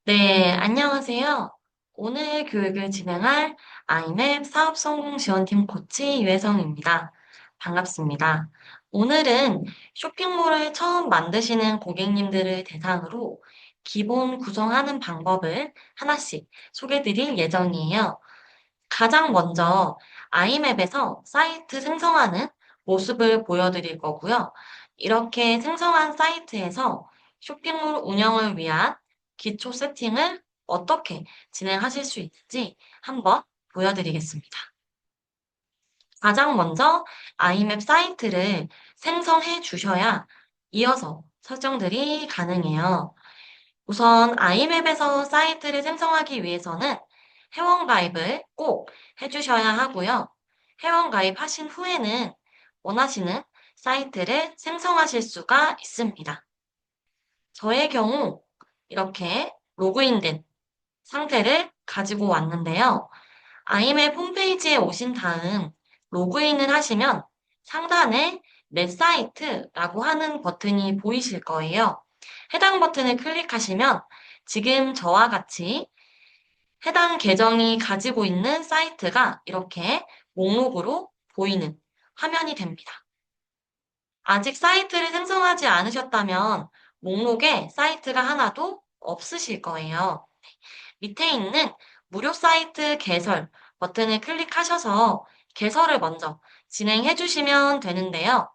네, 안녕하세요. 오늘 교육을 진행할 아이맵 사업 성공 지원팀 코치 유혜성입니다. 반갑습니다. 오늘은 쇼핑몰을 처음 만드시는 고객님들을 대상으로 기본 구성하는 방법을 하나씩 소개해 드릴 예정이에요. 가장 먼저 아이맵에서 사이트 생성하는 모습을 보여드릴 거고요. 이렇게 생성한 사이트에서 쇼핑몰 운영을 위한 기초 세팅을 어떻게 진행하실 수 있는지 한번 보여드리겠습니다. 가장 먼저 아이맵 사이트를 생성해 주셔야 이어서 설정들이 가능해요. 우선 아이맵에서 사이트를 생성하기 위해서는 회원 가입을 꼭 해주셔야 하고요. 회원 가입하신 후에는 원하시는 사이트를 생성하실 수가 있습니다. 저의 경우 이렇게 로그인된 상태를 가지고 왔는데요. 아이맵 홈페이지에 오신 다음 로그인을 하시면 상단에 내 사이트라고 하는 버튼이 보이실 거예요. 해당 버튼을 클릭하시면 지금 저와 같이 해당 계정이 가지고 있는 사이트가 이렇게 목록으로 보이는 화면이 됩니다. 아직 사이트를 생성하지 않으셨다면 목록에 사이트가 하나도 없으실 거예요. 밑에 있는 무료 사이트 개설 버튼을 클릭하셔서 개설을 먼저 진행해 주시면 되는데요.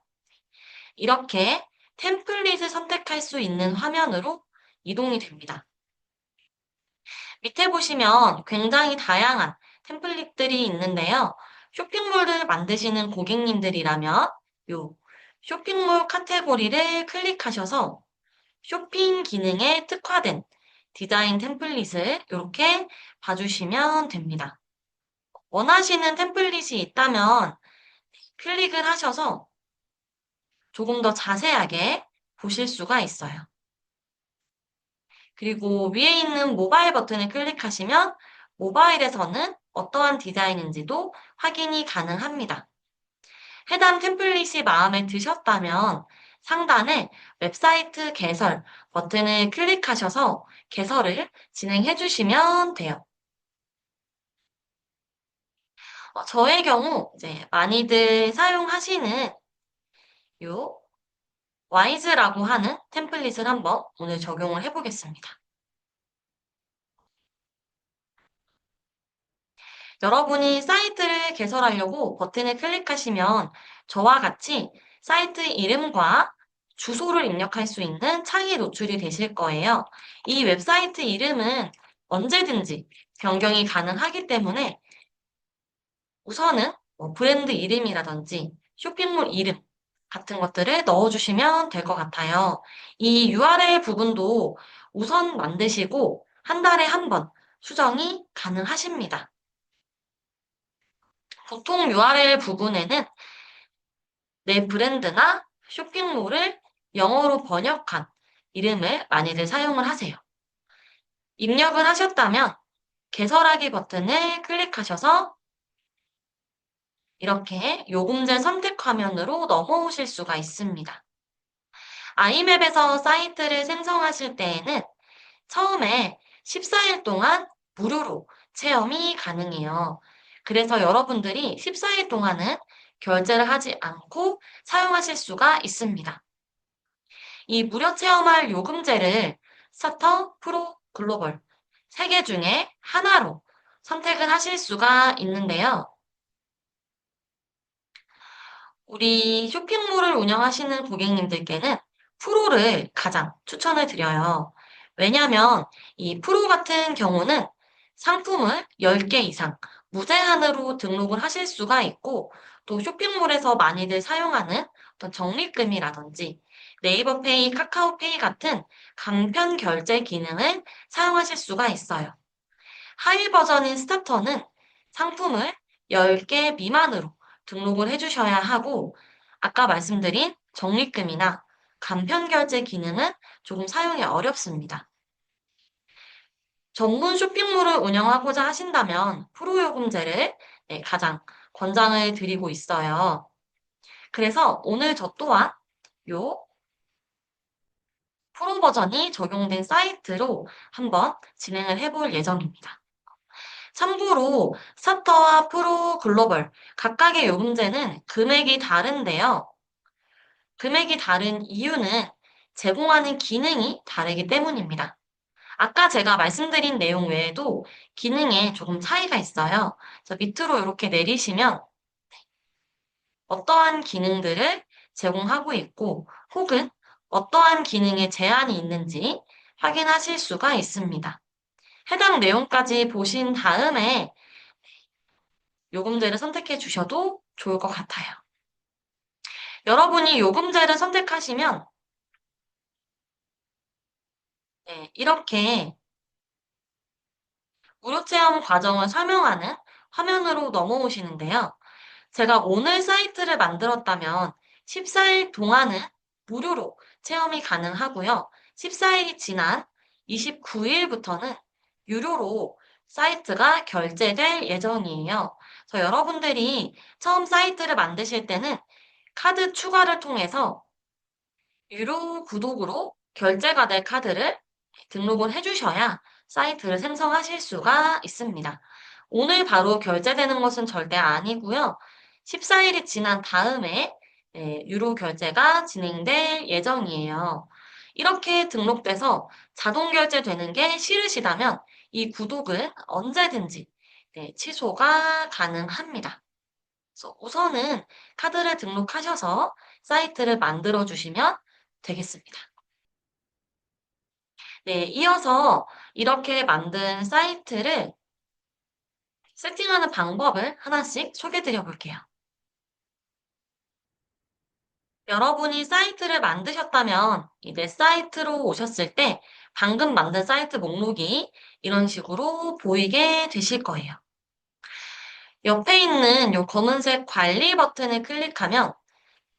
이렇게 템플릿을 선택할 수 있는 화면으로 이동이 됩니다. 밑에 보시면 굉장히 다양한 템플릿들이 있는데요. 쇼핑몰을 만드시는 고객님들이라면 요 쇼핑몰 카테고리를 클릭하셔서 쇼핑 기능에 특화된 디자인 템플릿을 이렇게 봐주시면 됩니다. 원하시는 템플릿이 있다면 클릭을 하셔서 조금 더 자세하게 보실 수가 있어요. 그리고 위에 있는 모바일 버튼을 클릭하시면 모바일에서는 어떠한 디자인인지도 확인이 가능합니다. 해당 템플릿이 마음에 드셨다면 상단에 웹사이트 개설 버튼을 클릭하셔서 개설을 진행해 주시면 돼요. 저의 경우 이제 많이들 사용하시는 요 와이즈라고 하는 템플릿을 한번 오늘 적용을 해 보겠습니다. 여러분이 사이트를 개설하려고 버튼을 클릭하시면 저와 같이 사이트 이름과 주소를 입력할 수 있는 창이 노출이 되실 거예요. 이 웹사이트 이름은 언제든지 변경이 가능하기 때문에 우선은 브랜드 이름이라든지 쇼핑몰 이름 같은 것들을 넣어주시면 될 것 같아요. 이 URL 부분도 우선 만드시고 한 달에 한 번 수정이 가능하십니다. 보통 URL 부분에는 내 브랜드나 쇼핑몰을 영어로 번역한 이름을 많이들 사용을 하세요. 입력을 하셨다면 개설하기 버튼을 클릭하셔서 이렇게 요금제 선택 화면으로 넘어오실 수가 있습니다. 아이맵에서 사이트를 생성하실 때에는 처음에 14일 동안 무료로 체험이 가능해요. 그래서 여러분들이 14일 동안은 결제를 하지 않고 사용하실 수가 있습니다. 이 무료 체험할 요금제를 스타터, 프로, 글로벌 3개 중에 하나로 선택을 하실 수가 있는데요. 우리 쇼핑몰을 운영하시는 고객님들께는 프로를 가장 추천을 드려요. 왜냐하면 이 프로 같은 경우는 상품을 10개 이상 무제한으로 등록을 하실 수가 있고 또 쇼핑몰에서 많이들 사용하는 어떤 적립금이라든지 네이버페이, 카카오페이 같은 간편 결제 기능을 사용하실 수가 있어요. 하위 버전인 스타터는 상품을 10개 미만으로 등록을 해주셔야 하고, 아까 말씀드린 적립금이나 간편 결제 기능은 조금 사용이 어렵습니다. 전문 쇼핑몰을 운영하고자 하신다면 프로 요금제를 가장 권장을 드리고 있어요. 그래서 오늘 저 또한 요 프로 버전이 적용된 사이트로 한번 진행을 해볼 예정입니다. 참고로 스타터와 프로, 글로벌 각각의 요금제는 금액이 다른데요. 금액이 다른 이유는 제공하는 기능이 다르기 때문입니다. 아까 제가 말씀드린 내용 외에도 기능에 조금 차이가 있어요. 그래서 밑으로 이렇게 내리시면 어떠한 기능들을 제공하고 있고 혹은 어떠한 기능에 제한이 있는지 확인하실 수가 있습니다. 해당 내용까지 보신 다음에 요금제를 선택해 주셔도 좋을 것 같아요. 여러분이 요금제를 선택하시면 네, 이렇게 무료 체험 과정을 설명하는 화면으로 넘어오시는데요. 제가 오늘 사이트를 만들었다면 14일 동안은 무료로 체험이 가능하고요. 14일이 지난 29일부터는 유료로 사이트가 결제될 예정이에요. 그래서 여러분들이 처음 사이트를 만드실 때는 카드 추가를 통해서 유료 구독으로 결제가 될 카드를 등록을 해주셔야 사이트를 생성하실 수가 있습니다. 오늘 바로 결제되는 것은 절대 아니고요. 14일이 지난 다음에 유료 결제가 진행될 예정이에요. 이렇게 등록돼서 자동 결제되는 게 싫으시다면 이 구독은 언제든지 취소가 가능합니다. 그래서 우선은 카드를 등록하셔서 사이트를 만들어 주시면 되겠습니다. 네, 이어서 이렇게 만든 사이트를 세팅하는 방법을 하나씩 소개해 드려 볼게요. 여러분이 사이트를 만드셨다면 내 사이트로 오셨을 때 방금 만든 사이트 목록이 이런 식으로 보이게 되실 거예요. 옆에 있는 이 검은색 관리 버튼을 클릭하면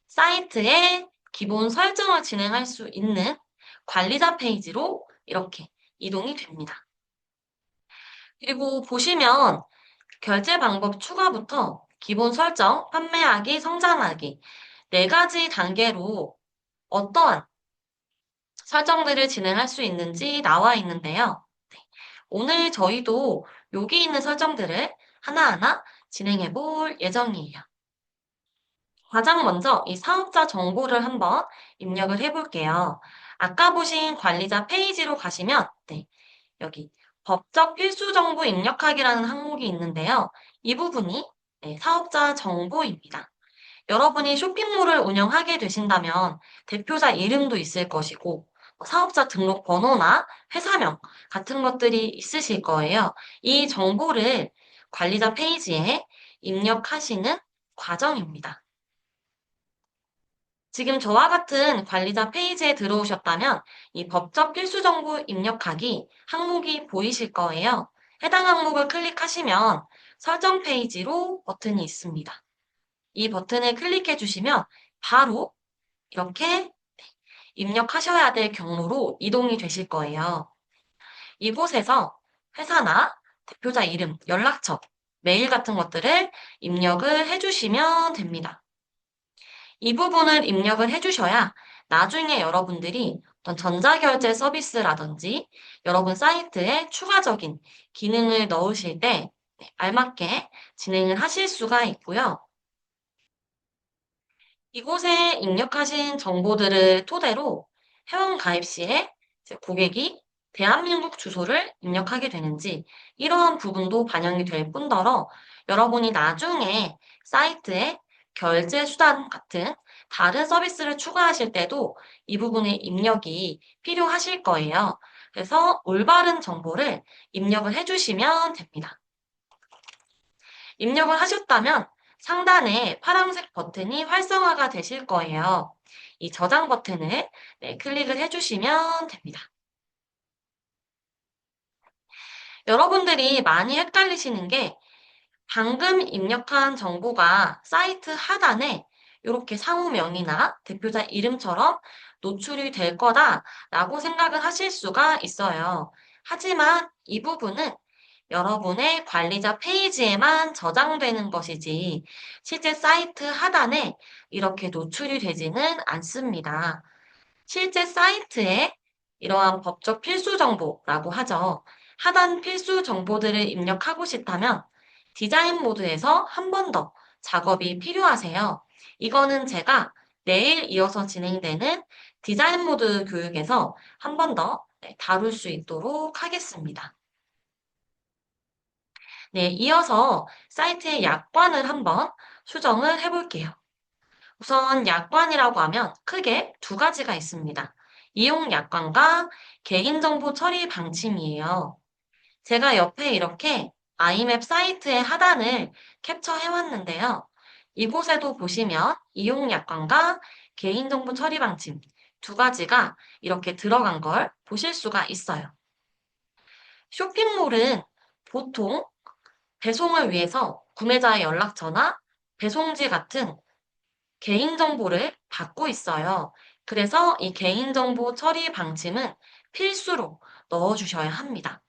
사이트의 기본 설정을 진행할 수 있는 관리자 페이지로 이렇게 이동이 됩니다. 그리고 보시면 결제 방법 추가부터 기본 설정, 판매하기, 성장하기 네 가지 단계로 어떠한 설정들을 진행할 수 있는지 나와 있는데요. 네, 오늘 저희도 여기 있는 설정들을 하나하나 진행해 볼 예정이에요. 가장 먼저 이 사업자 정보를 한번 입력을 해 볼게요. 아까 보신 관리자 페이지로 가시면 여기 법적 필수 정보 입력하기라는 항목이 있는데요. 이 부분이 사업자 정보입니다. 여러분이 쇼핑몰을 운영하게 되신다면 대표자 이름도 있을 것이고 사업자 등록 번호나 회사명 같은 것들이 있으실 거예요. 이 정보를 관리자 페이지에 입력하시는 과정입니다. 지금 저와 같은 관리자 페이지에 들어오셨다면 이 법적 필수 정보 입력하기 항목이 보이실 거예요. 해당 항목을 클릭하시면 설정 페이지로 버튼이 있습니다. 이 버튼을 클릭해 주시면 바로 이렇게 입력하셔야 될 경로로 이동이 되실 거예요. 이곳에서 회사나 대표자 이름, 연락처, 메일 같은 것들을 입력을 해주시면 됩니다. 이 부분을 입력을 해주셔야 나중에 여러분들이 어떤 전자결제 서비스라든지 여러분 사이트에 추가적인 기능을 넣으실 때 알맞게 진행을 하실 수가 있고요. 이곳에 입력하신 정보들을 토대로 회원 가입 시에 고객이 대한민국 주소를 입력하게 되는지 이러한 부분도 반영이 될 뿐더러 여러분이 나중에 사이트에 결제 수단 같은 다른 서비스를 추가하실 때도 이 부분의 입력이 필요하실 거예요. 그래서 올바른 정보를 입력을 해주시면 됩니다. 입력을 하셨다면 상단에 파란색 버튼이 활성화가 되실 거예요. 이 저장 버튼을 클릭을 해주시면 됩니다. 여러분들이 많이 헷갈리시는 게 방금 입력한 정보가 사이트 하단에 이렇게 상호명이나 대표자 이름처럼 노출이 될 거다라고 생각을 하실 수가 있어요. 하지만 이 부분은 여러분의 관리자 페이지에만 저장되는 것이지 실제 사이트 하단에 이렇게 노출이 되지는 않습니다. 실제 사이트에 이러한 법적 필수 정보라고 하죠. 하단 필수 정보들을 입력하고 싶다면 디자인 모드에서 한 번 더 작업이 필요하세요. 이거는 제가 내일 이어서 진행되는 디자인 모드 교육에서 한 번 더 다룰 수 있도록 하겠습니다. 네, 이어서 사이트의 약관을 한번 수정을 해볼게요. 우선 약관이라고 하면 크게 두 가지가 있습니다. 이용 약관과 개인정보 처리 방침이에요. 제가 옆에 이렇게 아이맵 사이트의 하단을 캡처해 왔는데요. 이곳에도 보시면 이용 약관과 개인정보 처리 방침 두 가지가 이렇게 들어간 걸 보실 수가 있어요. 쇼핑몰은 보통 배송을 위해서 구매자의 연락처나 배송지 같은 개인정보를 받고 있어요. 그래서 이 개인정보 처리 방침은 필수로 넣어주셔야 합니다.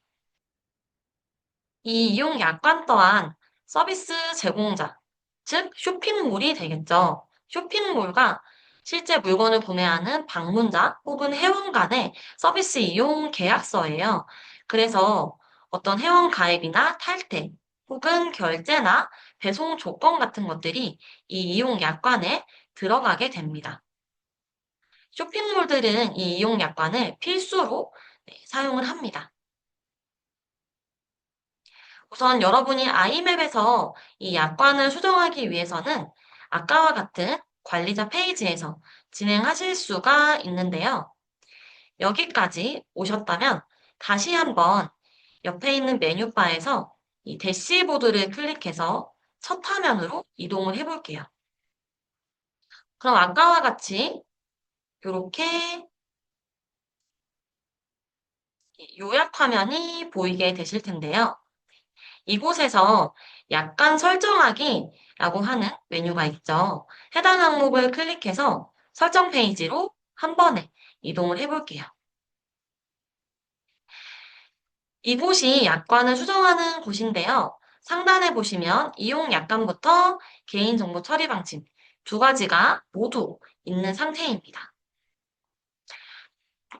이 이용 약관 또한 서비스 제공자, 즉 쇼핑몰이 되겠죠. 쇼핑몰과 실제 물건을 구매하는 방문자 혹은 회원 간의 서비스 이용 계약서예요. 그래서 어떤 회원 가입이나 탈퇴 혹은 결제나 배송 조건 같은 것들이 이 이용 약관에 들어가게 됩니다. 쇼핑몰들은 이 이용 약관을 필수로 사용을 합니다. 우선 여러분이 아이맵에서 이 약관을 수정하기 위해서는 아까와 같은 관리자 페이지에서 진행하실 수가 있는데요. 여기까지 오셨다면 다시 한번 옆에 있는 메뉴바에서 이 대시보드를 클릭해서 첫 화면으로 이동을 해볼게요. 그럼 아까와 같이 이렇게 요약 화면이 보이게 되실 텐데요. 이곳에서 약관 설정하기라고 하는 메뉴가 있죠. 해당 항목을 클릭해서 설정 페이지로 한 번에 이동을 해볼게요. 이곳이 약관을 수정하는 곳인데요. 상단에 보시면 이용 약관부터 개인정보 처리 방침 두 가지가 모두 있는 상태입니다.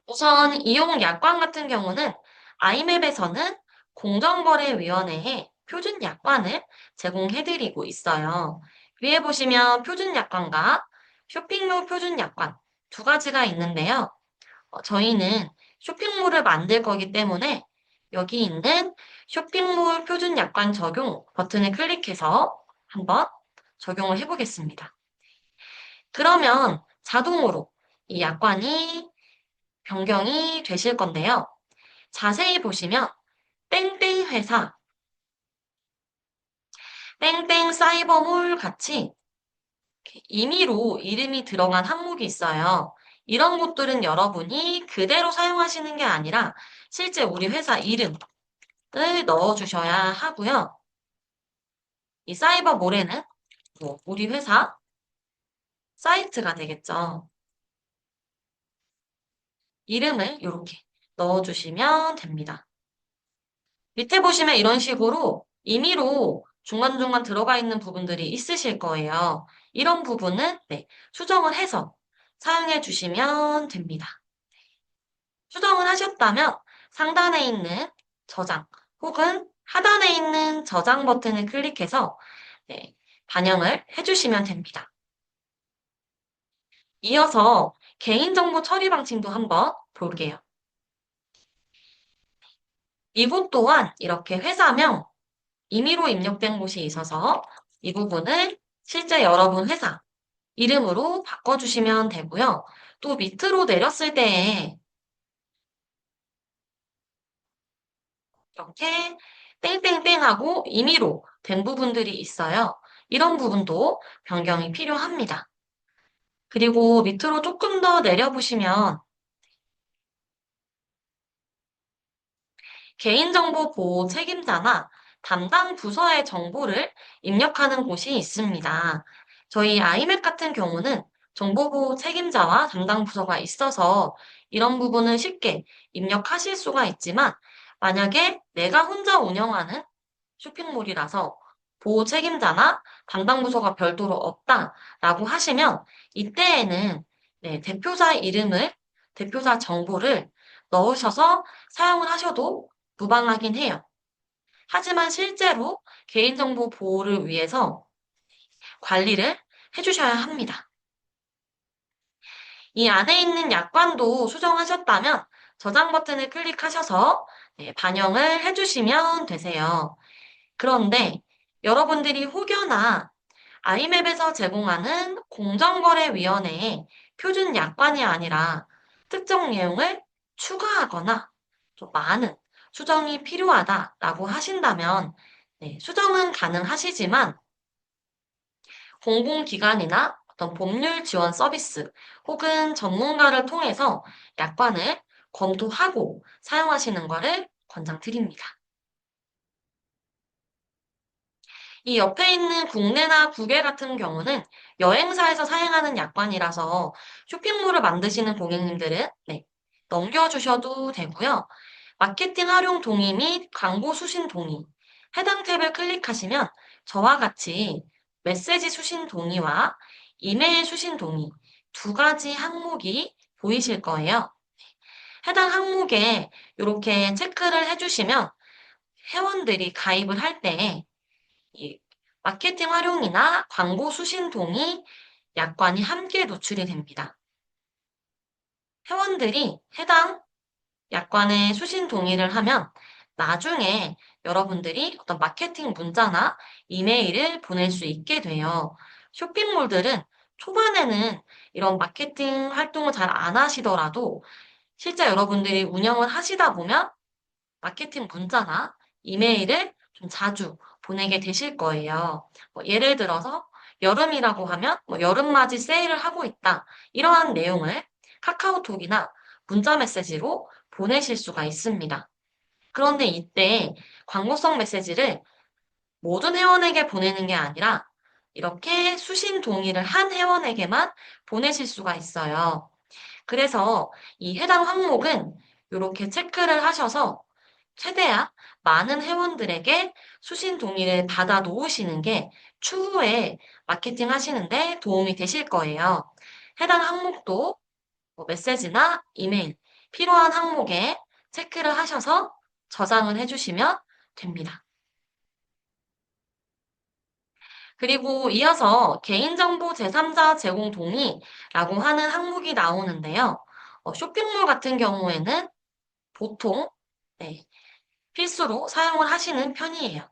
우선 이용 약관 같은 경우는 아이맵에서는 공정거래위원회에 표준 약관을 제공해드리고 있어요. 위에 보시면 표준 약관과 쇼핑몰 표준 약관 두 가지가 있는데요. 저희는 쇼핑몰을 만들 거기 때문에 여기 있는 쇼핑몰 표준 약관 적용 버튼을 클릭해서 한번 적용을 해보겠습니다. 그러면 자동으로 이 약관이 변경이 되실 건데요. 자세히 보시면 땡땡 회사, 땡땡 사이버몰 같이 임의로 이름이 들어간 항목이 있어요. 이런 곳들은 여러분이 그대로 사용하시는 게 아니라 실제 우리 회사 이름을 넣어주셔야 하고요. 이 사이버몰에는 우리 회사 사이트가 되겠죠. 이름을 이렇게 넣어주시면 됩니다. 밑에 보시면 이런 식으로 임의로 중간중간 들어가 있는 부분들이 있으실 거예요. 이런 부분은 수정을 해서 사용해 주시면 됩니다. 수정을 하셨다면 상단에 있는 저장 혹은 하단에 있는 저장 버튼을 클릭해서 반영을 해주시면 됩니다. 이어서 개인정보 처리 방침도 한번 볼게요. 이곳 또한 이렇게 회사명, 임의로 입력된 곳이 있어서 이 부분을 실제 여러분 회사 이름으로 바꿔주시면 되고요. 또 밑으로 내렸을 때에 이렇게 땡땡땡하고 임의로 된 부분들이 있어요. 이런 부분도 변경이 필요합니다. 그리고 밑으로 조금 더 내려보시면 개인정보 보호 책임자나 담당 부서의 정보를 입력하는 곳이 있습니다. 저희 아이맥 같은 경우는 정보보호 책임자와 담당 부서가 있어서 이런 부분을 쉽게 입력하실 수가 있지만 만약에 내가 혼자 운영하는 쇼핑몰이라서 보호 책임자나 담당 부서가 별도로 없다라고 하시면 이때에는 대표자 이름을, 대표자 정보를 넣으셔서 사용을 하셔도 무방하긴 해요. 하지만 실제로 개인정보 보호를 위해서 관리를 해주셔야 합니다. 이 안에 있는 약관도 수정하셨다면 저장 버튼을 클릭하셔서 반영을 해주시면 되세요. 그런데 여러분들이 혹여나 아이맵에서 제공하는 공정거래위원회의 표준 약관이 아니라 특정 내용을 추가하거나 좀 많은 수정이 필요하다라고 하신다면 수정은 가능하시지만 공공기관이나 어떤 법률 지원 서비스 혹은 전문가를 통해서 약관을 검토하고 사용하시는 것을 권장드립니다. 이 옆에 있는 국내나 국외 같은 경우는 여행사에서 사용하는 약관이라서 쇼핑몰을 만드시는 고객님들은 넘겨주셔도 되고요. 마케팅 활용 동의 및 광고 수신 동의, 해당 탭을 클릭하시면 저와 같이 메시지 수신 동의와 이메일 수신 동의 두 가지 항목이 보이실 거예요. 해당 항목에 이렇게 체크를 해주시면 회원들이 가입을 할때 이 마케팅 활용이나 광고 수신 동의 약관이 함께 노출이 됩니다. 회원들이 해당 약관에 수신 동의를 하면 나중에 여러분들이 어떤 마케팅 문자나 이메일을 보낼 수 있게 돼요. 쇼핑몰들은 초반에는 이런 마케팅 활동을 잘 안 하시더라도 실제 여러분들이 운영을 하시다 보면 마케팅 문자나 이메일을 좀 자주 보내게 되실 거예요. 예를 들어서 여름이라고 하면 여름맞이 세일을 하고 있다. 이러한 내용을 카카오톡이나 문자 메시지로 보내실 수가 있습니다. 그런데 이때 광고성 메시지를 모든 회원에게 보내는 게 아니라 이렇게 수신 동의를 한 회원에게만 보내실 수가 있어요. 그래서 이 해당 항목은 이렇게 체크를 하셔서 최대한 많은 회원들에게 수신 동의를 받아 놓으시는 게 추후에 마케팅 하시는데 도움이 되실 거예요. 해당 항목도 메시지나 이메일, 필요한 항목에 체크를 하셔서 저장을 해주시면 됩니다. 그리고 이어서 개인정보 제3자 제공 동의라고 하는 항목이 나오는데요. 쇼핑몰 같은 경우에는 보통 네, 필수로 사용을 하시는 편이에요.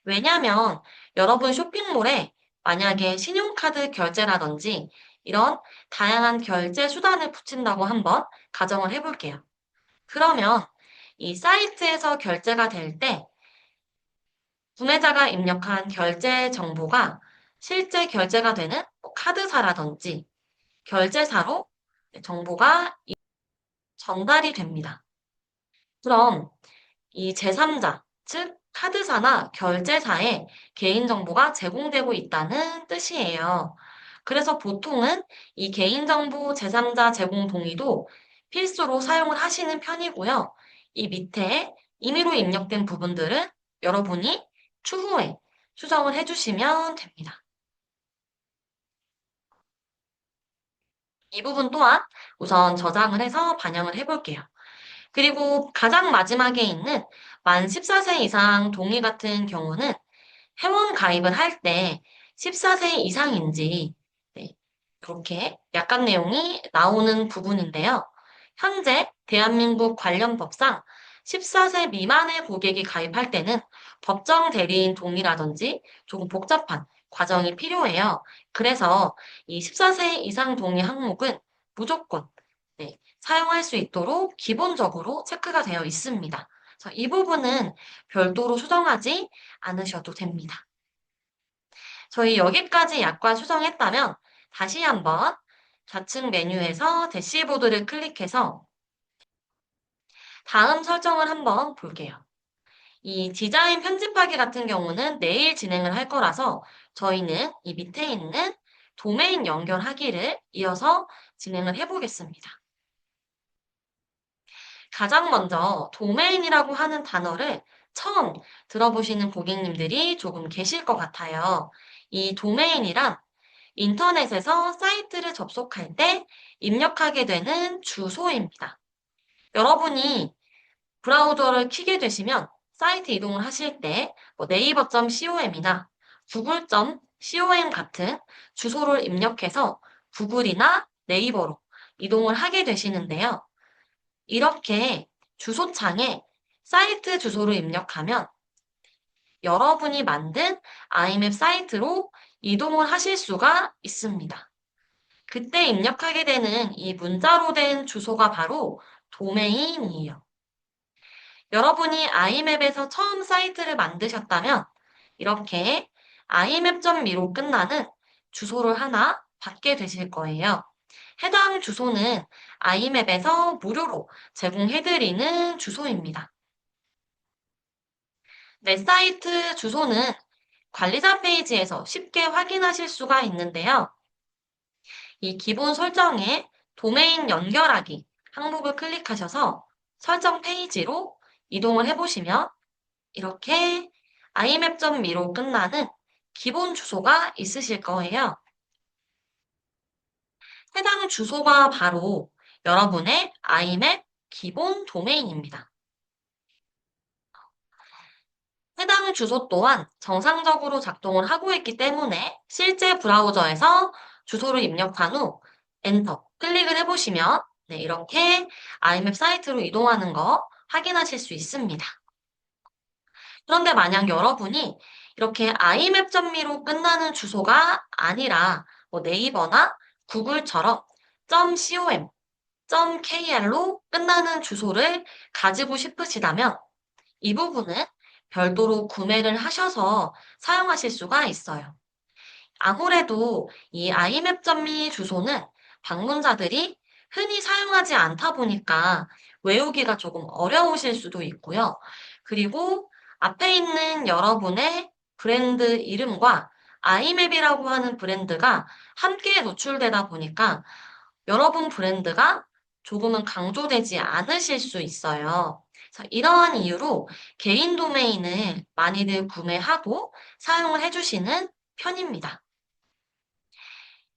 왜냐하면 여러분 쇼핑몰에 만약에 신용카드 결제라든지 이런 다양한 결제 수단을 붙인다고 한번 가정을 해볼게요. 그러면 이 사이트에서 결제가 될 때 구매자가 입력한 결제 정보가 실제 결제가 되는 카드사라든지 결제사로 정보가 전달이 됩니다. 그럼 이 제3자, 즉 카드사나 결제사에 개인정보가 제공되고 있다는 뜻이에요. 그래서 보통은 이 개인정보 제3자 제공 동의도 필수로 사용을 하시는 편이고요. 이 밑에 임의로 입력된 부분들은 여러분이 추후에 수정을 해주시면 됩니다. 이 부분 또한 우선 저장을 해서 반영을 해볼게요. 그리고 가장 마지막에 있는 만 14세 이상 동의 같은 경우는 회원 가입을 할 때 14세 이상인지 이렇게 약관 내용이 나오는 부분인데요. 현재 대한민국 관련 법상 14세 미만의 고객이 가입할 때는 법정 대리인 동의라든지 조금 복잡한 과정이 필요해요. 그래서 이 14세 이상 동의 항목은 무조건 사용할 수 있도록 기본적으로 체크가 되어 있습니다. 그래서 이 부분은 별도로 수정하지 않으셔도 됩니다. 저희 여기까지 약관 수정했다면 다시 한번 좌측 메뉴에서 대시보드를 클릭해서 다음 설정을 한번 볼게요. 이 디자인 편집하기 같은 경우는 내일 진행을 할 거라서 저희는 이 밑에 있는 도메인 연결하기를 이어서 진행을 해보겠습니다. 가장 먼저 도메인이라고 하는 단어를 처음 들어보시는 고객님들이 조금 계실 것 같아요. 이 도메인이란 인터넷에서 사이트를 접속할 때 입력하게 되는 주소입니다. 여러분이 브라우저를 켜게 되시면 사이트 이동을 하실 때 네이버.com이나 구글.com 같은 주소를 입력해서 구글이나 네이버로 이동을 하게 되시는데요. 이렇게 주소창에 사이트 주소를 입력하면 여러분이 만든 아이맵 사이트로 이동을 하실 수가 있습니다. 그때 입력하게 되는 이 문자로 된 주소가 바로 도메인이에요. 여러분이 아이맵에서 처음 사이트를 만드셨다면 이렇게 iMap.me로 끝나는 주소를 하나 받게 되실 거예요. 해당 주소는 아이맵에서 무료로 제공해드리는 주소입니다. 내 사이트 주소는 관리자 페이지에서 쉽게 확인하실 수가 있는데요. 이 기본 설정에 도메인 연결하기 항목을 클릭하셔서 설정 페이지로 이동을 해보시면 이렇게 imap.me로 끝나는 기본 주소가 있으실 거예요. 해당 주소가 바로 여러분의 imap 기본 도메인입니다. 해당 주소 또한 정상적으로 작동을 하고 있기 때문에 실제 브라우저에서 주소를 입력한 후 엔터 클릭을 해보시면 이렇게 imap 사이트로 이동하는 거 확인하실 수 있습니다. 그런데 만약 여러분이 이렇게 imap.me로 끝나는 주소가 아니라 네이버나 구글처럼 .com, .kr로 끝나는 주소를 가지고 싶으시다면 이 부분은 별도로 구매를 하셔서 사용하실 수가 있어요. 아무래도 이 imap.me 주소는 방문자들이 흔히 사용하지 않다 보니까 외우기가 조금 어려우실 수도 있고요. 그리고 앞에 있는 여러분의 브랜드 이름과 imap이라고 하는 브랜드가 함께 노출되다 보니까 여러분 브랜드가 조금은 강조되지 않으실 수 있어요. 그래서 이러한 이유로 개인 도메인을 많이들 구매하고 사용을 해주시는 편입니다.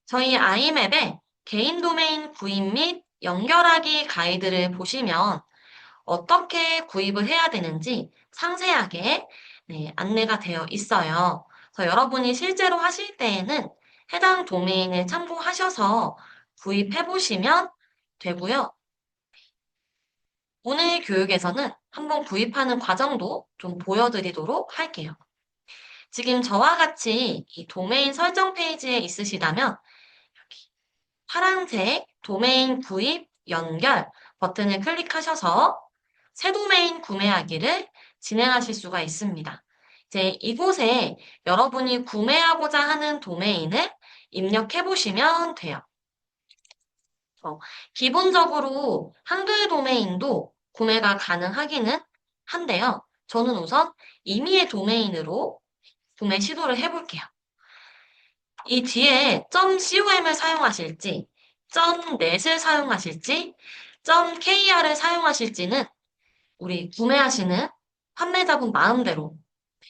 저희 아이맵의 개인 도메인 구입 및 연결하기 가이드를 보시면 어떻게 구입을 해야 되는지 상세하게 안내가 되어 있어요. 그래서 여러분이 실제로 하실 때에는 해당 도메인을 참고하셔서 구입해 보시면 되고요. 오늘 교육에서는 한번 구입하는 과정도 좀 보여드리도록 할게요. 지금 저와 같이 이 도메인 설정 페이지에 있으시다면 파란색 도메인 구입 연결 버튼을 클릭하셔서 새 도메인 구매하기를 진행하실 수가 있습니다. 이제 이곳에 여러분이 구매하고자 하는 도메인을 입력해 보시면 돼요. 기본적으로 한글 도메인도 구매가 가능하기는 한데요. 저는 우선 임의의 도메인으로 구매 시도를 해볼게요. 이 뒤에 .com을 사용하실지, .net을 사용하실지, .kr을 사용하실지는 우리 구매하시는 판매자분 마음대로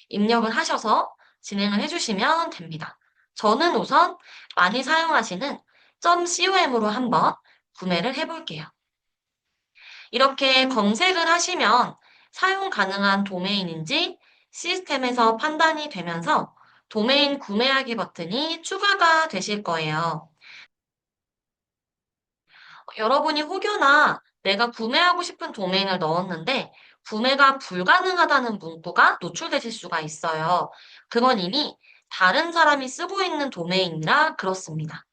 입력을 하셔서 진행을 해주시면 됩니다. 저는 우선 많이 사용하시는 .com으로 한번 구매를 해볼게요. 이렇게 검색을 하시면 사용 가능한 도메인인지 시스템에서 판단이 되면서 도메인 구매하기 버튼이 추가가 되실 거예요. 여러분이 혹여나 내가 구매하고 싶은 도메인을 넣었는데 구매가 불가능하다는 문구가 노출되실 수가 있어요. 그건 이미 다른 사람이 쓰고 있는 도메인이라 그렇습니다.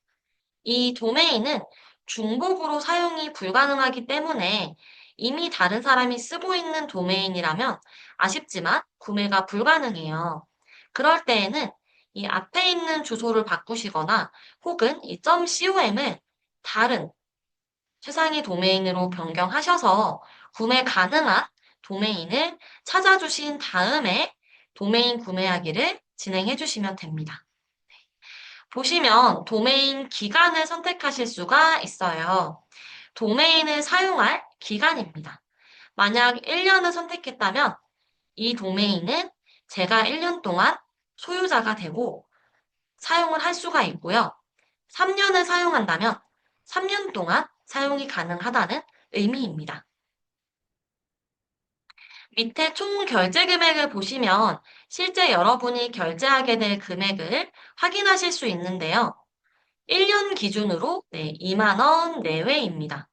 이 도메인은 중복으로 사용이 불가능하기 때문에 이미 다른 사람이 쓰고 있는 도메인이라면 아쉽지만 구매가 불가능해요. 그럴 때에는 이 앞에 있는 주소를 바꾸시거나 혹은 이 .com을 다른 최상위 도메인으로 변경하셔서 구매 가능한 도메인을 찾아주신 다음에 도메인 구매하기를 진행해 주시면 됩니다. 보시면 도메인 기간을 선택하실 수가 있어요. 도메인을 사용할 기간입니다. 만약 1년을 선택했다면 이 도메인은 제가 1년 동안 소유자가 되고 사용을 할 수가 있고요. 3년을 사용한다면 3년 동안 사용이 가능하다는 의미입니다. 밑에 총 결제 금액을 보시면 실제 여러분이 결제하게 될 금액을 확인하실 수 있는데요. 1년 기준으로 2만 원 내외입니다.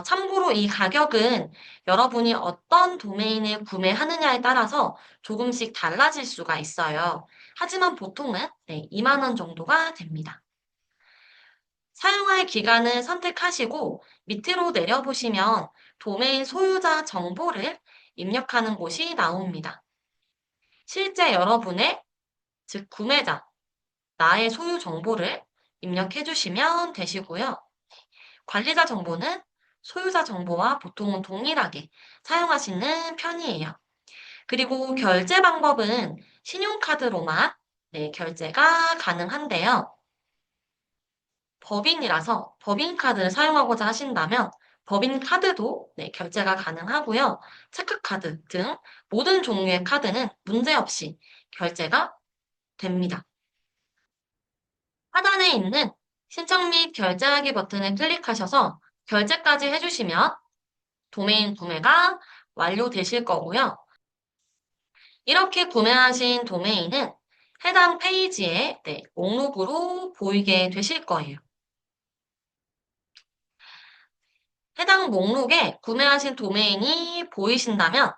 참고로 이 가격은 여러분이 어떤 도메인을 구매하느냐에 따라서 조금씩 달라질 수가 있어요. 하지만 보통은 2만 원 정도가 됩니다. 사용할 기간을 선택하시고 밑으로 내려보시면 도메인 소유자 정보를 입력하는 곳이 나옵니다. 실제 여러분의, 즉 구매자, 나의 소유 정보를 입력해 주시면 되시고요. 관리자 정보는 소유자 정보와 보통은 동일하게 사용하시는 편이에요. 그리고 결제 방법은 신용카드로만 결제가 가능한데요. 법인이라서 법인카드를 사용하고자 하신다면 법인카드도 결제가 가능하고요. 체크카드 등 모든 종류의 카드는 문제없이 결제가 됩니다. 하단에 있는 신청 및 결제하기 버튼을 클릭하셔서 결제까지 해주시면 도메인 구매가 완료되실 거고요. 이렇게 구매하신 도메인은 해당 페이지에 목록으로 보이게 되실 거예요. 해당 목록에 구매하신 도메인이 보이신다면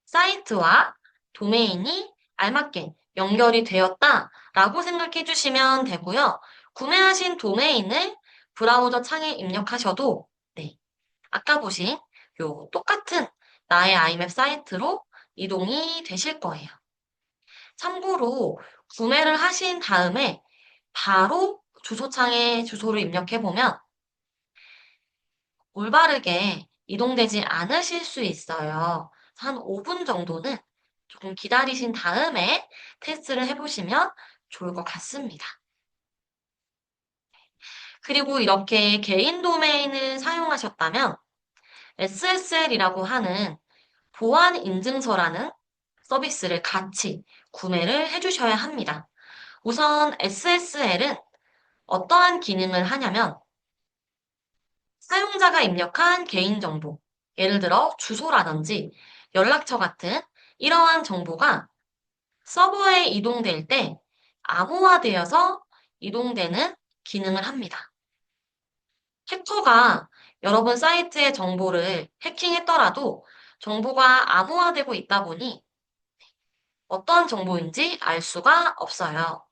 사이트와 도메인이 알맞게 연결이 되었다라고 생각해 주시면 되고요. 구매하신 도메인을 브라우저 창에 입력하셔도 아까 보신 요 똑같은 나의 아이맵 사이트로 이동이 되실 거예요. 참고로 구매를 하신 다음에 바로 주소창에 주소를 입력해 보면 올바르게 이동되지 않으실 수 있어요. 한 5분 정도는 조금 기다리신 다음에 테스트를 해보시면 좋을 것 같습니다. 그리고 이렇게 개인 도메인을 사용하셨다면 SSL이라고 하는 보안 인증서라는 서비스를 같이 구매를 해주셔야 합니다. 우선 SSL은 어떠한 기능을 하냐면 사용자가 입력한 개인정보, 예를 들어 주소라든지 연락처 같은 이러한 정보가 서버에 이동될 때 암호화되어서 이동되는 기능을 합니다. 해커가 여러분 사이트의 정보를 해킹했더라도 정보가 암호화되고 있다 보니 어떤 정보인지 알 수가 없어요.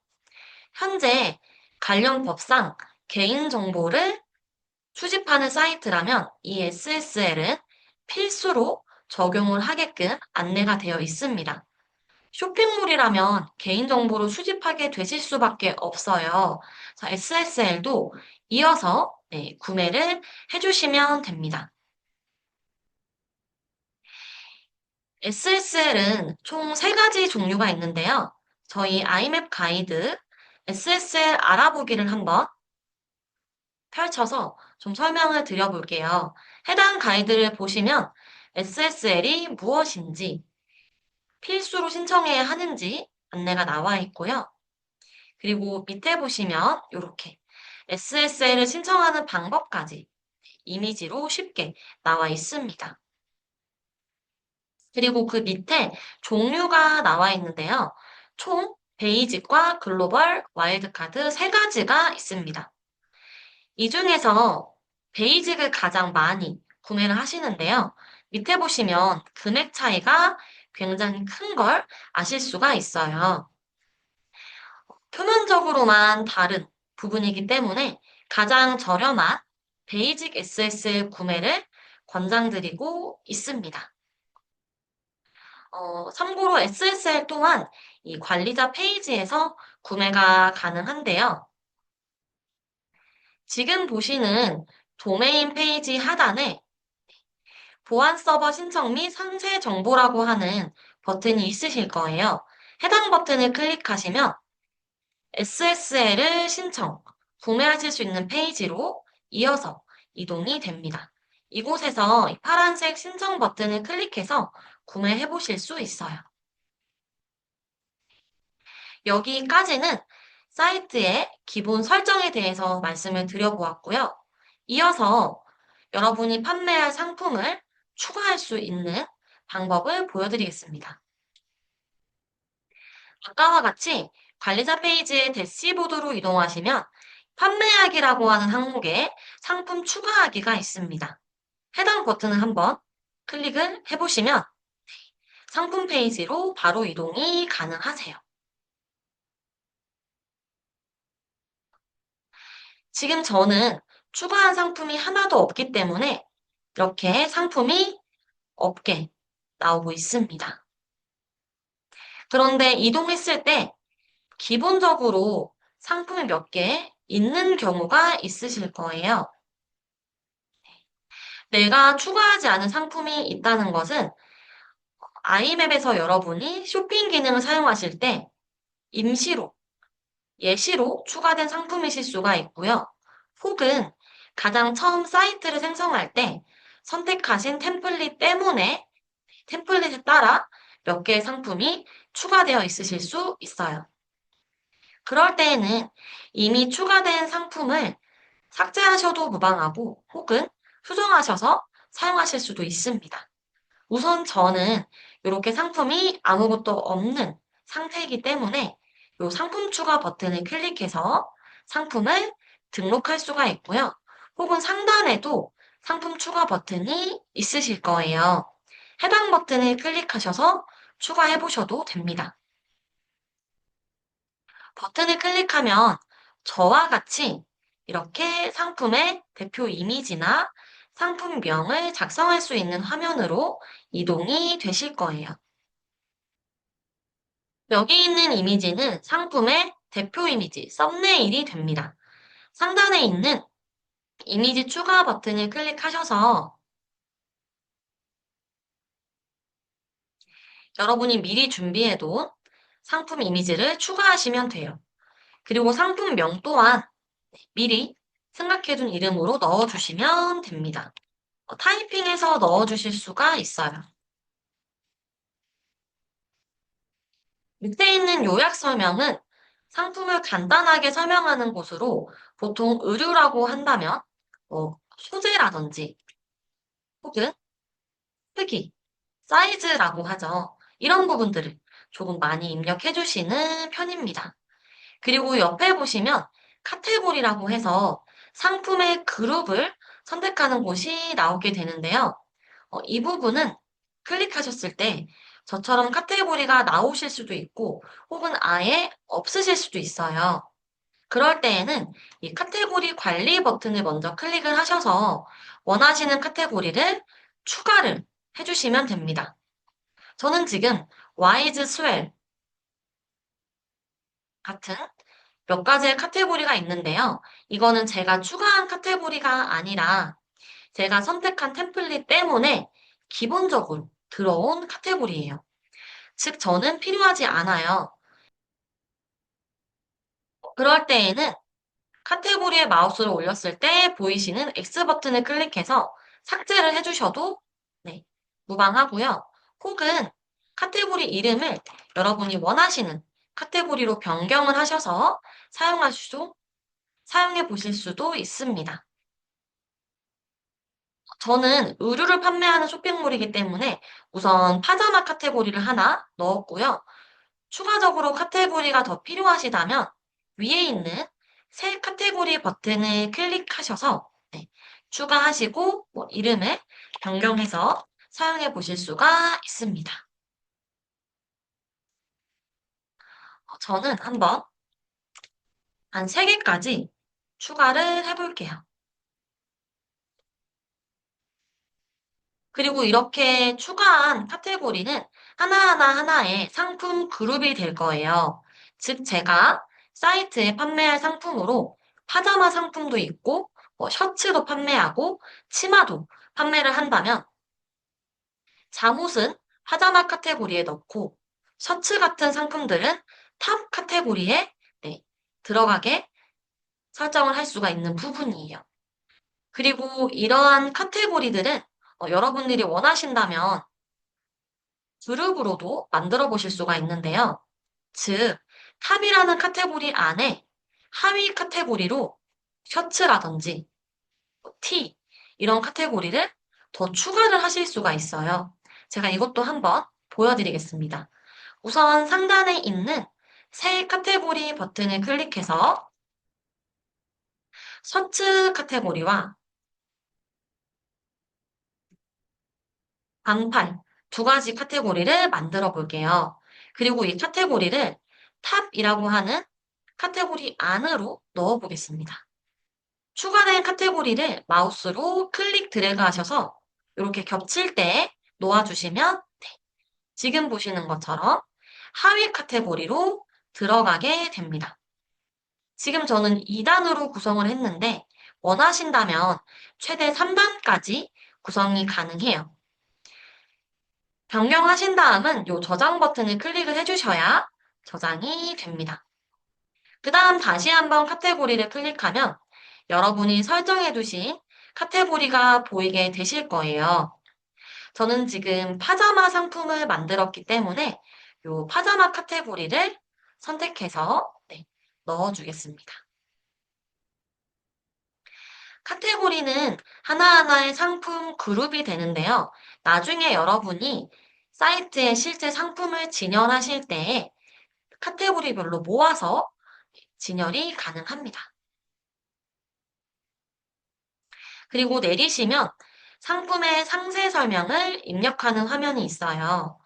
현재 관련 법상 개인정보를 수집하는 사이트라면 이 SSL은 필수로 적용을 하게끔 안내가 되어 있습니다. 쇼핑몰이라면 개인정보를 수집하게 되실 수밖에 없어요. SSL도 이어서 구매를 해주시면 됩니다. SSL은 총 3가지 종류가 있는데요. 저희 아이맵 가이드 SSL 알아보기를 한번 펼쳐서 좀 설명을 드려볼게요. 해당 가이드를 보시면 SSL이 무엇인지, 필수로 신청해야 하는지 안내가 나와 있고요. 그리고 밑에 보시면 이렇게 SSL을 신청하는 방법까지 이미지로 쉽게 나와 있습니다. 그리고 그 밑에 종류가 나와 있는데요. 총 베이직과 글로벌, 와일드카드 3가지가 있습니다. 이 중에서 베이직을 가장 많이 구매를 하시는데요. 밑에 보시면 금액 차이가 굉장히 큰 걸 아실 수가 있어요. 표면적으로만 다른 부분이기 때문에 가장 저렴한 베이직 SSL 구매를 권장드리고 있습니다. 참고로 SSL 또한 이 관리자 페이지에서 구매가 가능한데요. 지금 보시는 도메인 페이지 하단에 보안 서버 신청 및 상세 정보라고 하는 버튼이 있으실 거예요. 해당 버튼을 클릭하시면 SSL을 신청, 구매하실 수 있는 페이지로 이어서 이동이 됩니다. 이곳에서 이 파란색 신청 버튼을 클릭해서 구매해 보실 수 있어요. 여기까지는 사이트의 기본 설정에 대해서 말씀을 드려보았고요. 이어서 여러분이 판매할 상품을 추가할 수 있는 방법을 보여드리겠습니다. 아까와 같이 관리자 페이지의 대시보드로 이동하시면 판매하기라고 하는 항목에 상품 추가하기가 있습니다. 해당 버튼을 한번 클릭을 해보시면 상품 페이지로 바로 이동이 가능하세요. 지금 저는 추가한 상품이 하나도 없기 때문에 이렇게 상품이 없게 나오고 있습니다. 그런데 이동했을 때 기본적으로 상품이 몇 개 있는 경우가 있으실 거예요. 내가 추가하지 않은 상품이 있다는 것은 아이맵에서 여러분이 쇼핑 기능을 사용하실 때 임시로, 예시로 추가된 상품이실 수가 있고요. 혹은 가장 처음 사이트를 생성할 때 선택하신 템플릿 때문에 템플릿에 따라 몇 개의 상품이 추가되어 있으실 수 있어요. 그럴 때에는 이미 추가된 상품을 삭제하셔도 무방하고 혹은 수정하셔서 사용하실 수도 있습니다. 우선 저는 이렇게 상품이 아무것도 없는 상태이기 때문에 이 상품 추가 버튼을 클릭해서 상품을 등록할 수가 있고요. 혹은 상단에도 상품 추가 버튼이 있으실 거예요. 해당 버튼을 클릭하셔서 추가해 보셔도 됩니다. 버튼을 클릭하면 저와 같이 이렇게 상품의 대표 이미지나 상품명을 작성할 수 있는 화면으로 이동이 되실 거예요. 여기 있는 이미지는 상품의 대표 이미지, 썸네일이 됩니다. 상단에 있는 이미지 추가 버튼을 클릭하셔서 여러분이 미리 준비해둔 상품 이미지를 추가하시면 돼요. 그리고 상품명 또한 미리 생각해둔 이름으로 넣어주시면 됩니다. 타이핑해서 넣어주실 수가 있어요. 밑에 있는 요약 설명은 상품을 간단하게 설명하는 곳으로 보통 의류라고 한다면 소재라든지 혹은 크기, 사이즈라고 하죠. 이런 부분들을 조금 많이 입력해 주시는 편입니다. 그리고 옆에 보시면 카테고리라고 해서 상품의 그룹을 선택하는 곳이 나오게 되는데요. 이 부분은 클릭하셨을 때 저처럼 카테고리가 나오실 수도 있고 혹은 아예 없으실 수도 있어요. 그럴 때에는 이 카테고리 관리 버튼을 먼저 클릭을 하셔서 원하시는 카테고리를 추가를 해주시면 됩니다. 저는 지금 Wise Swell 같은 몇 가지의 카테고리가 있는데요. 이거는 제가 추가한 카테고리가 아니라 제가 선택한 템플릿 때문에 기본적으로 들어온 카테고리예요. 즉, 저는 필요하지 않아요. 그럴 때에는 카테고리에 마우스를 올렸을 때 보이시는 X 버튼을 클릭해서 삭제를 해주셔도 네, 무방하고요. 혹은 카테고리 이름을 여러분이 원하시는 카테고리로 변경을 하셔서 사용해 보실 수도 있습니다. 저는 의류를 판매하는 쇼핑몰이기 때문에 우선 파자마 카테고리를 하나 넣었고요. 추가적으로 카테고리가 더 필요하시다면 위에 있는 새 카테고리 버튼을 클릭하셔서 네, 추가하시고 이름을 변경해서 사용해 보실 수가 있습니다. 저는 한번 한 3개까지 추가를 해볼게요. 그리고 이렇게 추가한 카테고리는 하나의 상품 그룹이 될 거예요. 즉, 제가 사이트에 판매할 상품으로 파자마 상품도 있고, 셔츠도 판매하고, 치마도 판매를 한다면, 잠옷은 파자마 카테고리에 넣고, 셔츠 같은 상품들은 탑 카테고리에 네, 들어가게 설정을 할 수가 있는 부분이에요. 그리고 이러한 카테고리들은 여러분들이 원하신다면 그룹으로도 만들어 보실 수가 있는데요. 즉, 탑이라는 카테고리 안에 하위 카테고리로 셔츠라든지 티 이런 카테고리를 더 추가를 하실 수가 있어요. 제가 이것도 한번 보여드리겠습니다. 우선 상단에 있는 새 카테고리 버튼을 클릭해서 서치 카테고리와 방팔 두 가지 카테고리를 만들어 볼게요. 그리고 이 카테고리를 탑이라고 하는 카테고리 안으로 넣어 보겠습니다. 추가된 카테고리를 마우스로 클릭 드래그 하셔서 이렇게 겹칠 때 놓아주시면 지금 보시는 것처럼 하위 카테고리로 들어가게 됩니다. 지금 저는 2단으로 구성을 했는데 원하신다면 최대 3단까지 구성이 가능해요. 변경하신 다음은 이 저장 버튼을 클릭을 해주셔야 저장이 됩니다. 그 다음 다시 한번 카테고리를 클릭하면 여러분이 설정해 두신 카테고리가 보이게 되실 거예요. 저는 지금 파자마 상품을 만들었기 때문에 이 파자마 카테고리를 선택해서 넣어주겠습니다. 카테고리는 하나하나의 상품 그룹이 되는데요. 나중에 여러분이 사이트에 실제 상품을 진열하실 때 카테고리별로 모아서 진열이 가능합니다. 그리고 내리시면 상품의 상세 설명을 입력하는 화면이 있어요.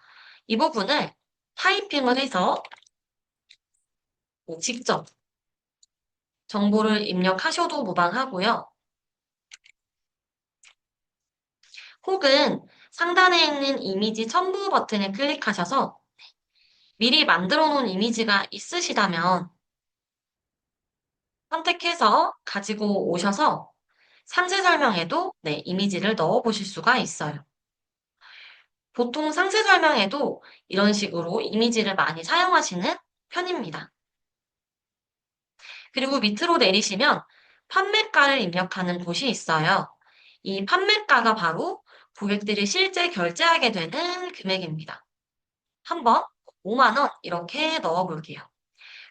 이 부분을 타이핑을 해서 직접 정보를 입력하셔도 무방하고요. 혹은 상단에 있는 이미지 첨부 버튼을 클릭하셔서 미리 만들어 놓은 이미지가 있으시다면 선택해서 가지고 오셔서 상세 설명에도 이미지를 넣어 보실 수가 있어요. 보통 상세 설명에도 이런 식으로 이미지를 많이 사용하시는 편입니다. 그리고 밑으로 내리시면 판매가를 입력하는 곳이 있어요. 이 판매가가 바로 고객들이 실제 결제하게 되는 금액입니다. 한번 5만 원 이렇게 넣어 볼게요.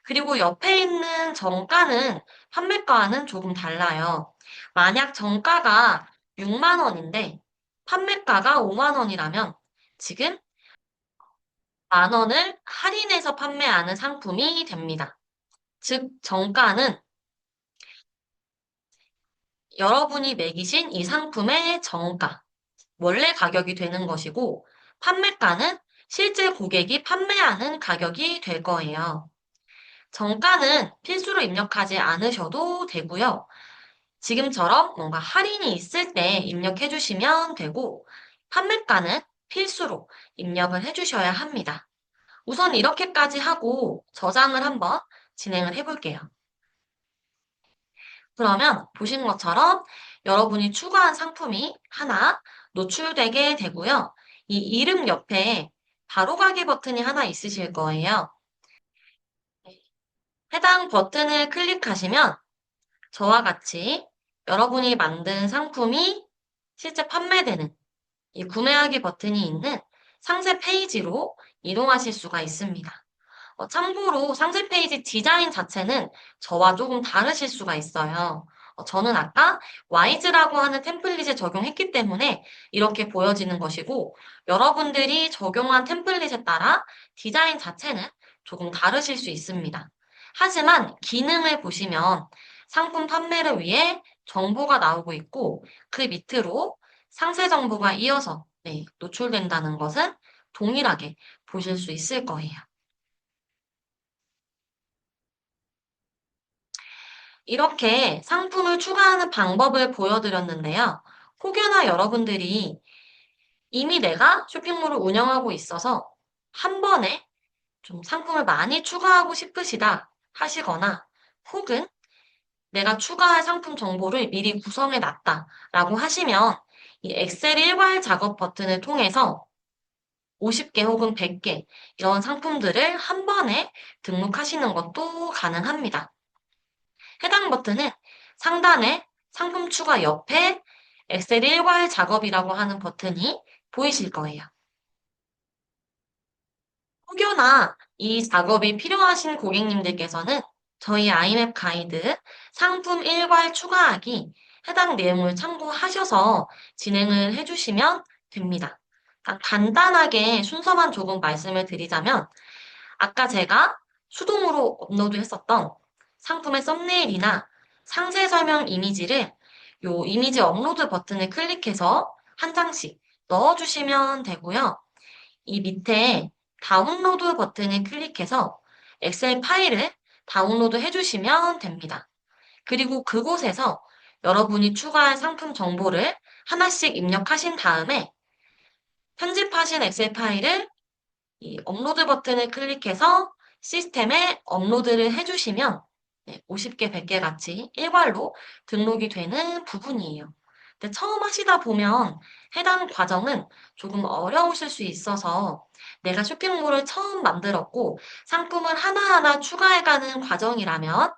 그리고 옆에 있는 정가는 판매가와는 조금 달라요. 만약 정가가 6만 원인데 판매가가 5만 원이라면 지금 만 원을 할인해서 판매하는 상품이 됩니다. 즉, 정가는 여러분이 매기신 이 상품의 정가, 원래 가격이 되는 것이고, 판매가는 실제 고객이 판매하는 가격이 될 거예요. 정가는 필수로 입력하지 않으셔도 되고요. 지금처럼 뭔가 할인이 있을 때 입력해 주시면 되고, 판매가는 필수로 입력을 해 주셔야 합니다. 우선 이렇게까지 하고 저장을 한번 진행을 해 볼게요. 그러면 보신 것처럼 여러분이 추가한 상품이 하나 노출되게 되고요. 이 이름 옆에 바로가기 버튼이 하나 있으실 거예요. 해당 버튼을 클릭하시면 저와 같이 여러분이 만든 상품이 실제 판매되는 이 구매하기 버튼이 있는 상세 페이지로 이동하실 수가 있습니다. 참고로 상세 페이지 디자인 자체는 저와 조금 다르실 수가 있어요. 저는 아까 와이즈라고 하는 템플릿을 적용했기 때문에 이렇게 보여지는 것이고, 여러분들이 적용한 템플릿에 따라 디자인 자체는 조금 다르실 수 있습니다. 하지만 기능을 보시면 상품 판매를 위해 정보가 나오고 있고, 그 밑으로 상세 정보가 이어서 노출된다는 것은 동일하게 보실 수 있을 거예요. 이렇게 상품을 추가하는 방법을 보여드렸는데요. 혹여나 여러분들이 이미 내가 쇼핑몰을 운영하고 있어서 한 번에 좀 상품을 많이 추가하고 싶으시다 하시거나 혹은 내가 추가할 상품 정보를 미리 구성해 놨다라고 하시면 이 엑셀 일괄 작업 버튼을 통해서 50개 혹은 100개 이런 상품들을 한 번에 등록하시는 것도 가능합니다. 해당 버튼은 상단에 상품 추가 옆에 엑셀 일괄 작업이라고 하는 버튼이 보이실 거예요. 혹여나 이 작업이 필요하신 고객님들께서는 저희 아이맵 가이드 상품 일괄 추가하기 해당 내용을 참고하셔서 진행을 해주시면 됩니다. 간단하게 순서만 조금 말씀을 드리자면, 아까 제가 수동으로 업로드했었던 상품의 썸네일이나 상세 설명 이미지를 요 이미지 업로드 버튼을 클릭해서 한 장씩 넣어주시면 되고요. 이 밑에 다운로드 버튼을 클릭해서 엑셀 파일을 다운로드 해주시면 됩니다. 그리고 그곳에서 여러분이 추가할 상품 정보를 하나씩 입력하신 다음에 편집하신 엑셀 파일을 이 업로드 버튼을 클릭해서 시스템에 업로드를 해주시면 50개, 100개 같이 일괄로 등록이 되는 부분이에요. 근데 처음 하시다 보면 해당 과정은 조금 어려우실 수 있어서 내가 쇼핑몰을 처음 만들었고 상품을 하나하나 추가해가는 과정이라면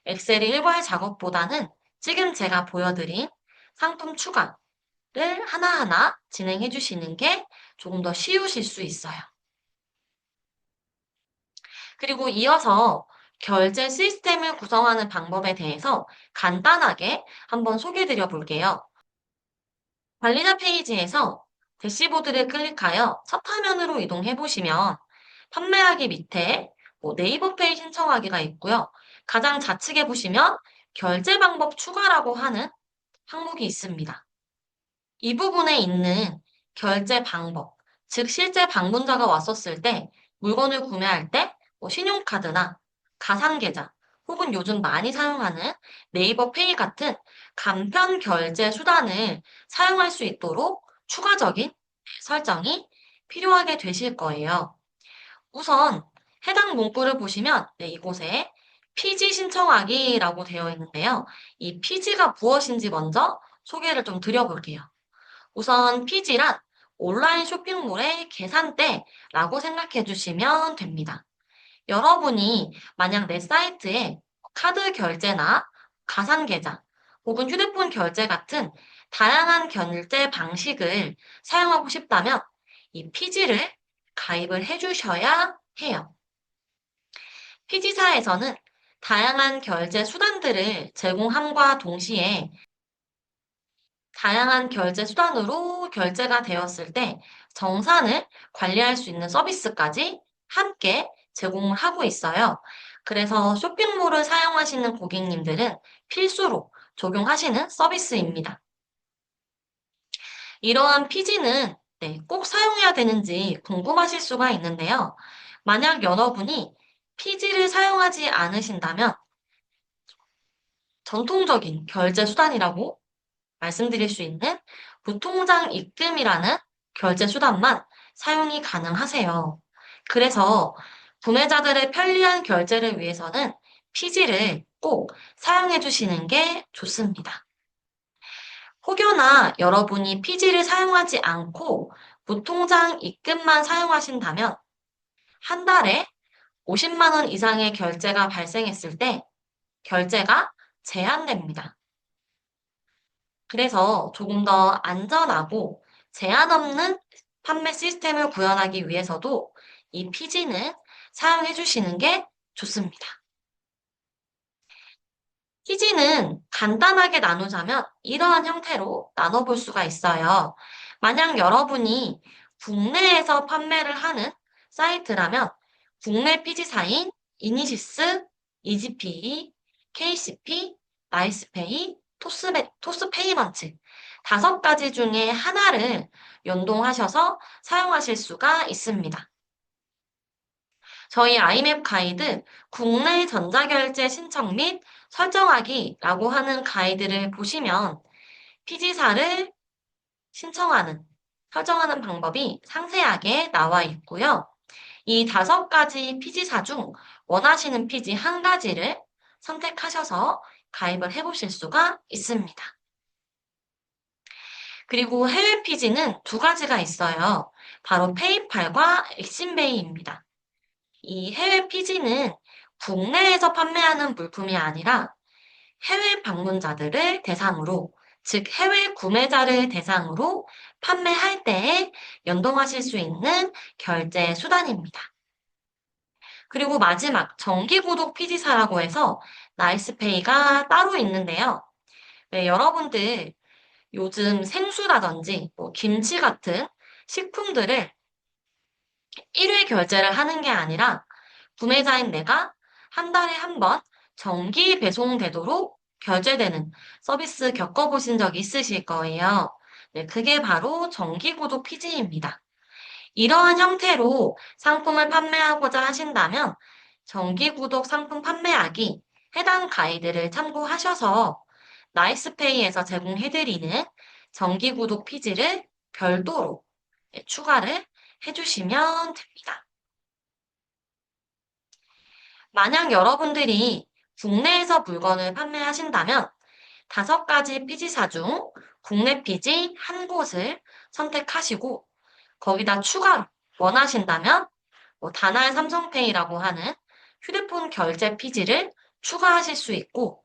엑셀의 일괄 작업보다는 지금 제가 보여드린 상품 추가를 하나하나 진행해 주시는 게 조금 더 쉬우실 수 있어요. 그리고 이어서 결제 시스템을 구성하는 방법에 대해서 간단하게 한번 소개해 드려 볼게요. 관리자 페이지에서 대시보드를 클릭하여 첫 화면으로 이동해 보시면 판매하기 밑에 네이버 페이 신청하기가 있고요. 가장 좌측에 보시면 결제 방법 추가라고 하는 항목이 있습니다. 이 부분에 있는 결제 방법, 즉 실제 방문자가 왔었을 때 물건을 구매할 때 신용카드나 가상계좌 혹은 요즘 많이 사용하는 네이버 페이 같은 간편 결제 수단을 사용할 수 있도록 추가적인 설정이 필요하게 되실 거예요. 우선 해당 문구를 보시면 이곳에 피지 신청하기라고 되어 있는데요. 이 피지가 무엇인지 먼저 소개를 좀 드려볼게요. 우선 피지란 온라인 쇼핑몰의 계산대라고 생각해 주시면 됩니다. 여러분이 만약 내 사이트에 카드 결제나 가상계좌 혹은 휴대폰 결제 같은 다양한 결제 방식을 사용하고 싶다면 이 피지를 가입을 해 주셔야 해요. 피지사에서는 다양한 결제 수단들을 제공함과 동시에 다양한 결제 수단으로 결제가 되었을 때 정산을 관리할 수 있는 서비스까지 함께 제공을 하고 있어요. 그래서 쇼핑몰을 사용하시는 고객님들은 필수로 적용하시는 서비스입니다. 이러한 피지는 꼭 사용해야 되는지 궁금하실 수가 있는데요. 만약 여러분이 피지를 사용하지 않으신다면 전통적인 결제 수단이라고 말씀드릴 수 있는 무통장 입금이라는 결제 수단만 사용이 가능하세요. 그래서 구매자들의 편리한 결제를 위해서는 피지를 꼭 사용해 주시는 게 좋습니다. 혹여나 여러분이 피지를 사용하지 않고 무통장 입금만 사용하신다면 한 달에 50만 원 이상의 결제가 발생했을 때 결제가 제한됩니다. 그래서 조금 더 안전하고 제한 없는 판매 시스템을 구현하기 위해서도 이 피지는 사용해 주시는 게 좋습니다. 피지는 간단하게 나누자면 이러한 형태로 나눠볼 수가 있어요. 만약 여러분이 국내에서 판매를 하는 사이트라면 국내 피지사인 이니시스, 이지페이, KCP, 나이스페이, 토스페이먼트 5가지 중에 하나를 연동하셔서 사용하실 수가 있습니다. 저희 아이맵 가이드 국내 전자결제 신청 및 설정하기라고 하는 가이드를 보시면 피지사를 신청하는, 설정하는 방법이 상세하게 나와 있고요. 이 5가지 피지사 중 원하시는 피지 한 가지를 선택하셔서 가입을 해보실 수가 있습니다. 그리고 해외 피지는 2가지가 있어요. 바로 페이팔과 엑신베이입니다. 이 해외 피지는 국내에서 판매하는 물품이 아니라 해외 방문자들을 대상으로, 즉 해외 구매자를 대상으로 판매할 때에 연동하실 수 있는 결제 수단입니다. 그리고 마지막 정기구독 피지사라고 해서 나이스페이가 따로 있는데요. 여러분들 요즘 생수라든지 김치 같은 식품들을 일회 결제를 하는 게 아니라 구매자인 내가 한 달에 한 번 정기 배송되도록 결제되는 서비스 겪어보신 적 있으실 거예요. 네, 그게 바로 정기구독 피지입니다. 이러한 형태로 상품을 판매하고자 하신다면 정기구독 상품 판매하기 해당 가이드를 참고하셔서 나이스페이에서 제공해드리는 정기구독 피지를 별도로 추가를 해주시면 됩니다. 만약 여러분들이 국내에서 물건을 판매하신다면 5가지 피지사 중 국내 피지 한 곳을 선택하시고 거기다 추가로 원하신다면 다날 삼성페이라고 하는 휴대폰 결제 피지를 추가하실 수 있고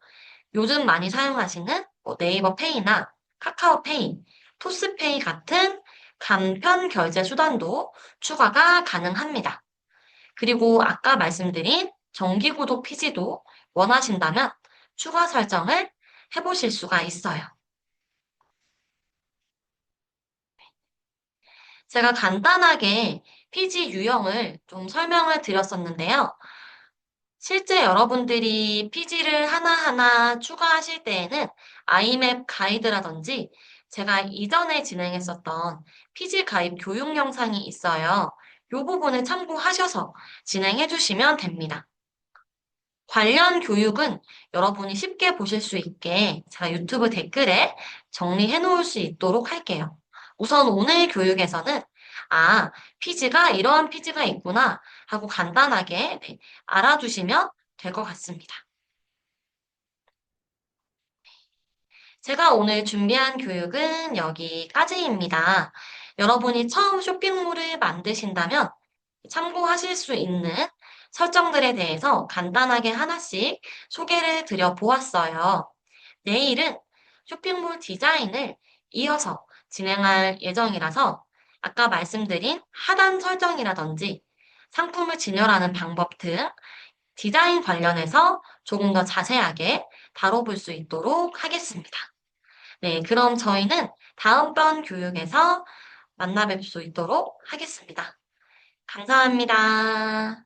요즘 많이 사용하시는 네이버 페이나 카카오페이, 토스페이 같은 간편 결제 수단도 추가가 가능합니다. 그리고 아까 말씀드린 정기구독 피지도 원하신다면 추가 설정을 해보실 수가 있어요. 제가 간단하게 피지 유형을 좀 설명을 드렸었는데요. 실제 여러분들이 피지를 하나하나 추가하실 때에는 아이맵 가이드라든지 제가 이전에 진행했었던 피지 가입 교육 영상이 있어요. 이 부분을 참고하셔서 진행해 주시면 됩니다. 관련 교육은 여러분이 쉽게 보실 수 있게 제가 유튜브 댓글에 정리해 놓을 수 있도록 할게요. 우선 오늘 교육에서는 피지가 이러한 피지가 있구나 하고 간단하게 알아두시면 될 것 같습니다. 제가 오늘 준비한 교육은 여기까지입니다. 여러분이 처음 쇼핑몰을 만드신다면 참고하실 수 있는 설정들에 대해서 간단하게 하나씩 소개를 드려 보았어요. 내일은 쇼핑몰 디자인을 이어서 진행할 예정이라서 아까 말씀드린 하단 설정이라든지 상품을 진열하는 방법 등 디자인 관련해서 조금 더 자세하게 다뤄볼 수 있도록 하겠습니다. 네, 그럼 저희는 다음번 교육에서 만나 뵐 수 있도록 하겠습니다. 감사합니다.